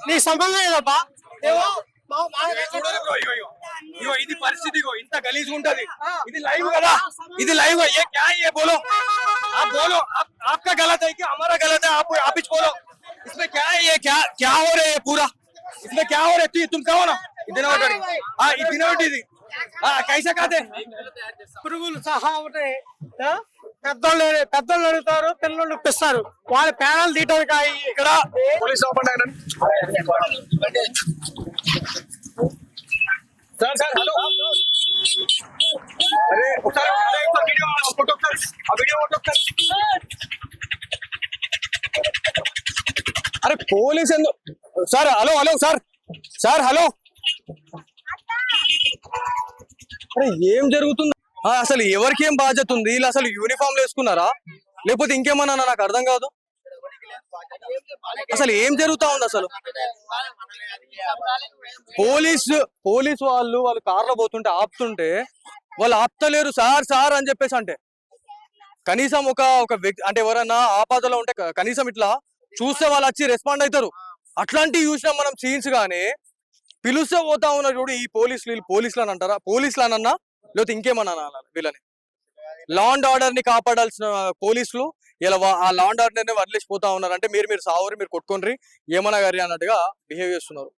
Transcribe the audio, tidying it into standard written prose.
నీ సంబంధం లేదబ్బా ఇది పరిస్థితి ఇంత గలీజ్ ఉంటది ఇది లైవ్ కదా ఇది లైవ్ ये क्या है ये बोलो आप बोलो आपका गलत है कि हमारा गलत है आप बोलो इसमें क्या है ये क्या हो रहा है पूरा इसमें क्या हो रहा है तुम कहो ना इतना ఇది कैसा खाते పురుగులు సహా ఉంటాయి పెద్దోళ్ళు అడుగుతారు పిల్లలు ఇప్పిస్తారు వాళ్ళ పేనాలు తీయడానికి ఇక్కడ పోలీస్ सर हेलो अरे वीडियो फोटो अरे police sir hello sir hello అరే ఏం జరుగుతుంది అసలు ఎవరికి ఏం బాధ్యత ఉంది వీళ్ళు అసలు యూనిఫామ్ వేసుకున్నారా లేకపోతే ఇంకేమన్నా నాకు అర్థం కాదు అసలు ఏం జరుగుతా ఉంది అసలు పోలీస్ వాళ్ళు కార్లో పోతుంటే ఆపుతుంటే వాళ్ళు ఆపుతలేరు సార్ అని చెప్పేసి అంటే కనీసం ఒక వ్యక్తి అంటే ఎవరైనా ఆపదలో ఉంటే కనీసం ఇట్లా చూస్తే వాళ్ళు వచ్చి రెస్పాండ్ అవుతారు అట్లాంటివి చూసినాం మనం సీన్స్ గానీ పిలుస్తే పోతా ఉన్నారు చూడు ఈ పోలీసులు అని అంటారా పోలీసులనన్నా లేకపోతే ఇంకేమన్నా వీళ్ళని లా అండ్ ఆర్డర్ ని కాపాడాల్సిన పోలీసులు ఇలా ఆ లా అండ్ ఆర్డర్ ని వదిలేసిపోతా ఉన్నారు అంటే మీరు సావరు మీరు కొట్టుకోండి ఏమన్నా గారి అన్నట్టుగా బిహేవ్ చేస్తున్నారు